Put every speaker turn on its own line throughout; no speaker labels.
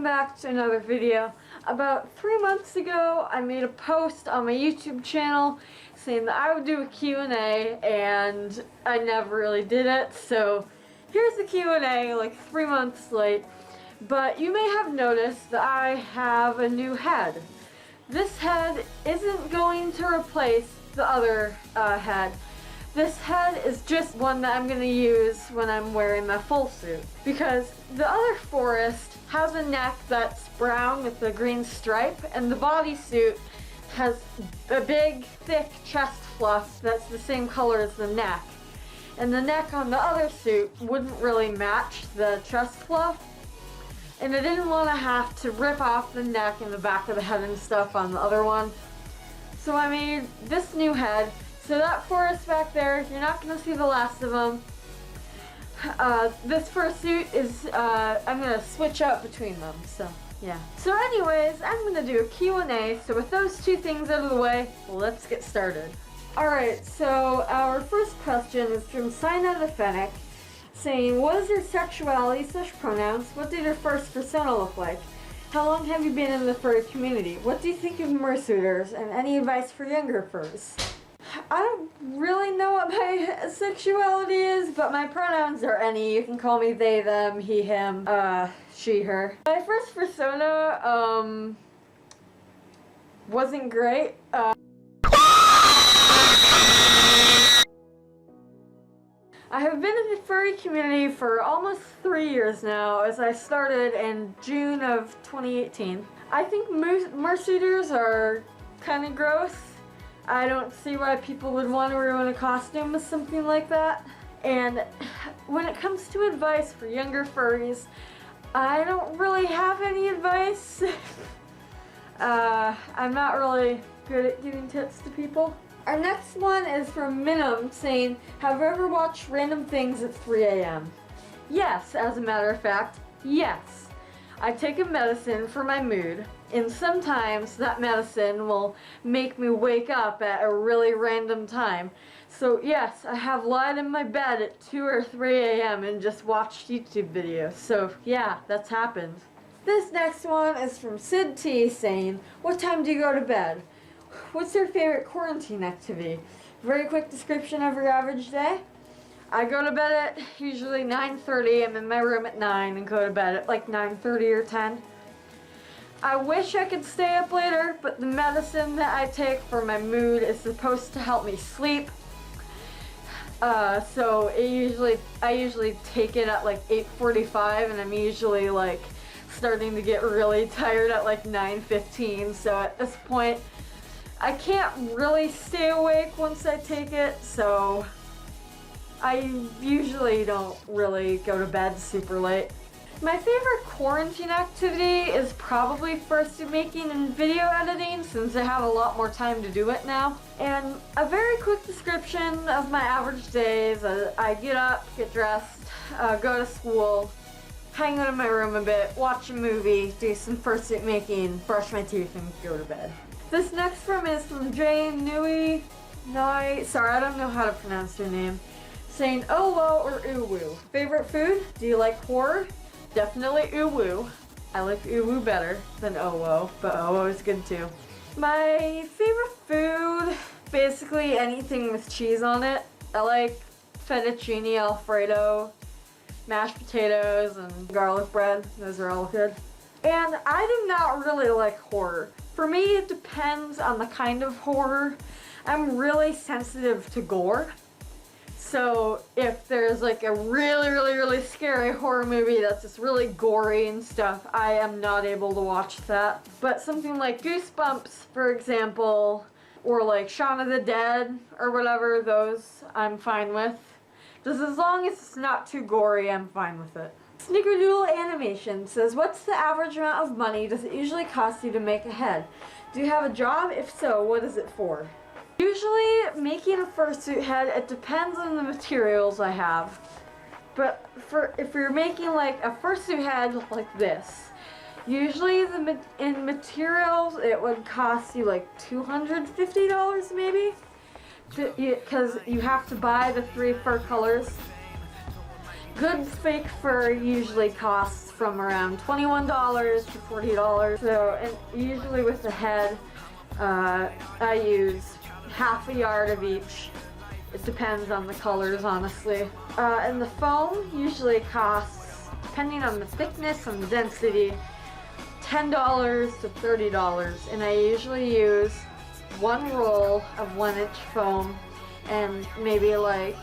back to another video. About 3 months ago, I made a post on my YouTube channel saying that I would do a Q&A, and I never really did it, so here's the Q&A like 3 months late. But you may have noticed that I have a new head. This head isn't going to replace the other head. This head is just one that I'm going to use when I'm wearing my full suit. Because the other Forest has a neck that's brown with a green stripe, and the bodysuit has a big, thick chest fluff that's the same color as the neck. And the neck on the other suit wouldn't really match the chest fluff. And I didn't want to have to rip off the neck and the back of the head and stuff on the other one. So I made this new head. So that Forest back there, you're not going to see the last of them. This fursuit is, I'm going to switch out between them, so yeah. So anyways, I'm going to do a Q&A, so with those two things out of the way, let's get started. Alright, so our first question is from Sina the Fennec, saying, what is your sexuality / pronouns? What did your first persona look like? How long have you been in the furry community? What do you think of mersuiters? And any advice for younger furs? I don't really know what my sexuality is, but my pronouns are any. You can call me they, them, he, him, she, her. My first persona, wasn't great. I have been in the furry community for almost 3 years now, as I started in June of 2018. I think mersuiters are kind of gross. I don't see why people would want to ruin a costume with something like that. And when it comes to advice for younger furries, I don't really have any advice. I'm not really good at giving tips to people. Our next one is from Minim, saying, have you ever watched random things at 3 a.m.? Yes, as a matter of fact, yes. I take a medicine for my mood, and sometimes that medicine will make me wake up at a really random time. So yes, I have lied in my bed at 2 or 3 a.m. and just watched YouTube videos. So yeah, that's happened. This next one is from Sid T, saying, what time do you go to bed? What's your favorite quarantine activity? Very quick description of your average day. I go to bed at usually 9:30. I'm in my room at 9 and go to bed at like 9:30 or 10. I wish I could stay up later, but the medicine that I take for my mood is supposed to help me sleep. So I usually take it at like 8:45, and I'm usually like starting to get really tired at like 9:15. So at this point, I can't really stay awake once I take it, so I usually don't really go to bed super late. My favorite quarantine activity is probably fursuit making and video editing, since I have a lot more time to do it now. And a very quick description of my average days: I get up, get dressed, go to school, hang out in my room a bit, watch a movie, do some fursuit making, brush my teeth, and go to bed. This next one is from Jane Nui. Sorry, I don't know how to pronounce her name. Saying, "Owo or uwu? Favorite food? Do you like horror?" Definitely uwu. I like uwu better than owo, but owo is good too. My favorite food, basically anything with cheese on it. I like fettuccine alfredo, mashed potatoes, and garlic bread. Those are all good. And I do not really like horror. For me, it depends on the kind of horror. I'm really sensitive to gore. So if there's like a really scary horror movie that's just really gory and stuff, I am not able to watch that. But something like Goosebumps, for example, or like Shaun of the Dead or whatever, those I'm fine with. Just as long as it's not too gory, I'm fine with it. Snickerdoodle Animation says, what's the average amount of money does it usually cost you to make a head? Do you have a job? If so, what is it for? Usually, making a fursuit head, it depends on the materials I have. But if you're making like a fursuit head like this, usually in materials it would cost you like $250 maybe, because you have to buy the 3 fur colors. Good fake fur usually costs from around $21 to $40. So, and usually with the head, I use half a yard of each. It depends on the colors, honestly. And the foam usually costs, depending on the thickness and the density, $10 to $30. And I usually use one roll of 1-inch foam and maybe like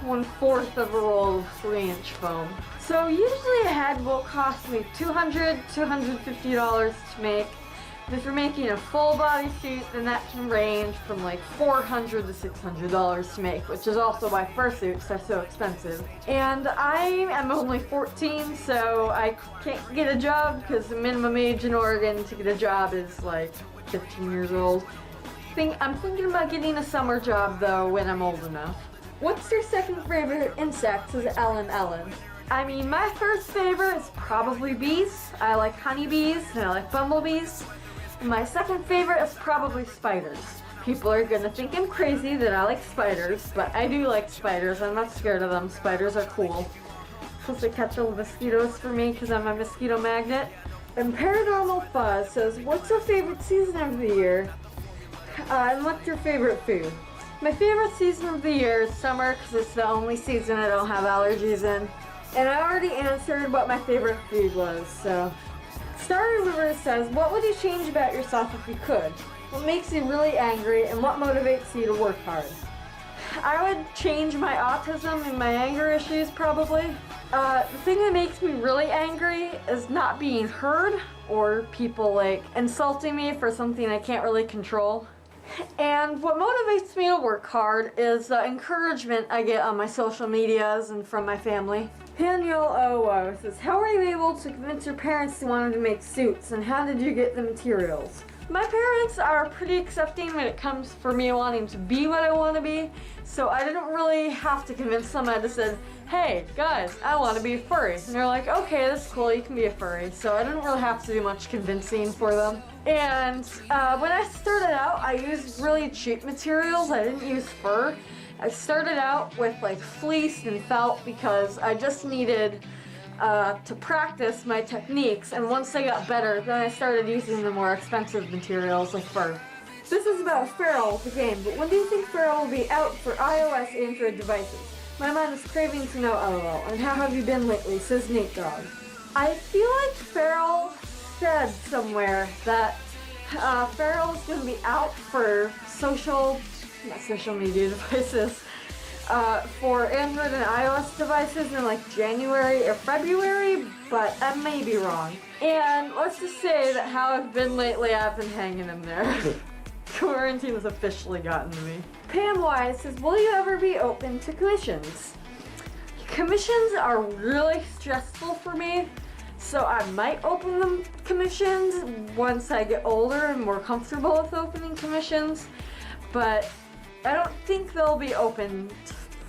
1/4 of a roll of 3-inch foam. So usually a head will cost me $200, $250 to make. If you're making a full body suit, then that can range from like $400 to $600 to make, which is also why fursuits are so expensive. And I am only 14, so I can't get a job because the minimum age in Oregon to get a job is like 15 years old. I'm thinking about getting a summer job though when I'm old enough. What's your second favorite insect? Says Ellen. I mean, my first favorite is probably bees. I like honeybees and I like bumblebees. My second favorite is probably spiders. People are gonna think I'm crazy that I like spiders, but I do like spiders. I'm not scared of them. Spiders are cool. Plus they catch all the mosquitoes for me because I'm a mosquito magnet. And Paranormal Fuzz says, what's your favorite season of the year? And what's your favorite food? My favorite season of the year is summer because it's the only season I don't have allergies in. And I already answered what my favorite food was, so. Starry River says, what would you change about yourself if you could? What makes you really angry and what motivates you to work hard? I would change my autism and my anger issues probably. The thing that makes me really angry is not being heard or people like insulting me for something I can't really control. And what motivates me to work hard is the encouragement I get on my social medias and from my family. Daniel O says, how were you able to convince your parents you wanted to make suits and how did you get the materials? My parents are pretty accepting when it comes for me wanting to be what I want to be, so I didn't really have to convince them. I just said, hey guys, I want to be a furry. And they're like, okay, that's cool, you can be a furry. So I didn't really have to do much convincing for them. And when I started out, I used really cheap materials. I didn't use fur. I started out with like fleece and felt because I just needed to practice my techniques, and once I got better, then I started using the more expensive materials like fur. This is about Fer.al, the game, but when do you think Fer.al will be out for iOS Android devices? My mind is craving to know LOL, and how have you been lately, says Nate Dog. I feel like Fer.al said somewhere that Fer.al is going to be out for social media devices, for Android and iOS devices in like January or February, but I may be wrong. And let's just say that how I've been lately, I've been hanging in there. Quarantine has officially gotten to me. Pam Wise says, will you ever be open to commissions? Commissions are really stressful for me, so I might open them commissions once I get older and more comfortable with opening commissions, but I don't think they'll be open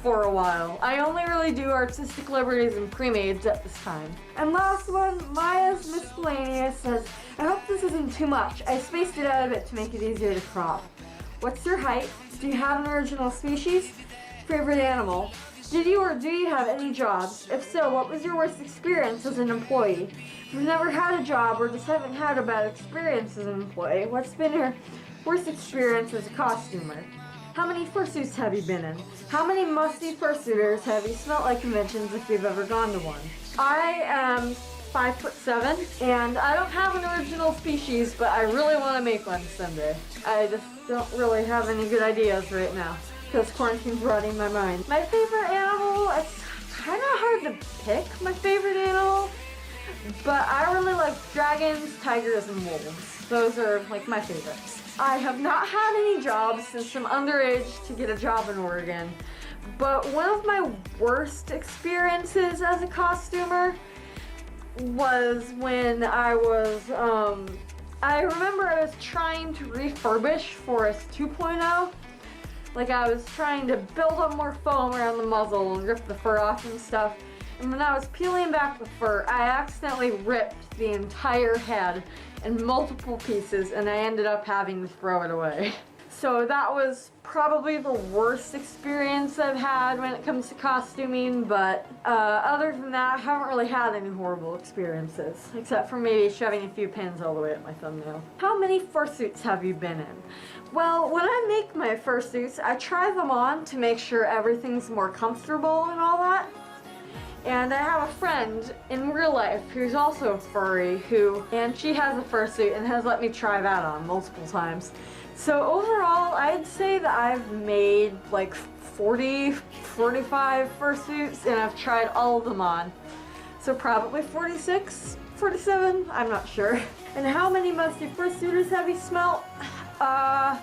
for a while. I only really do artistic liberties and pre-mades at this time. And last one, Maya's Miscellaneous says, I hope this isn't too much. I spaced it out a bit to make it easier to crop. What's your height? Do you have an original species? Favorite animal? Did you or do you have any jobs? If so, what was your worst experience as an employee? If you've never had a job or just haven't had a bad experience as an employee, what's been your worst experience as a costumer? How many fursuits have you been in? How many musty fursuiters have you smelt like conventions if you've ever gone to one? I am 5'7", and I don't have an original species, but I really want to make one someday. I just don't really have any good ideas right now, because quarantine's rotting my mind. My favorite animal, it's kind of hard to pick my favorite animal, but I really like dragons, tigers, and wolves. Those are like my favorites. I have not had any jobs since I'm underage to get a job in Oregon, but one of my worst experiences as a costumer was when I was, I remember I was trying to refurbish Forest 2.0. Like I was trying to build up more foam around the muzzle and rip the fur off and stuff. And when I was peeling back the fur, I accidentally ripped the entire head in multiple pieces, and I ended up having to throw it away. So that was probably the worst experience I've had when it comes to costuming, but other than that, I haven't really had any horrible experiences, except for maybe shoving a few pins all the way up my thumbnail. How many fursuits have you been in? Well, when I make my fursuits, I try them on to make sure everything's more comfortable and all that. And I have a friend in real life who's also a furry and she has a fursuit and has let me try that on multiple times. So overall, I'd say that I've made like 40, 45 fursuits and I've tried all of them on. So probably 46, 47, I'm not sure. And how many musty fursuiters have you smelt? I've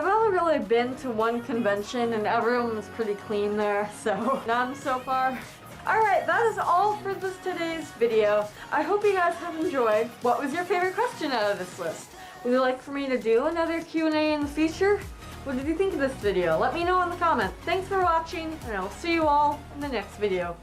only really been to one convention and everyone was pretty clean there, so none so far. Alright, that is all for today's video. I hope you guys have enjoyed. What was your favorite question out of this list? Would you like for me to do another Q&A in the future? What did you think of this video? Let me know in the comments. Thanks for watching, and I will see you all in the next video.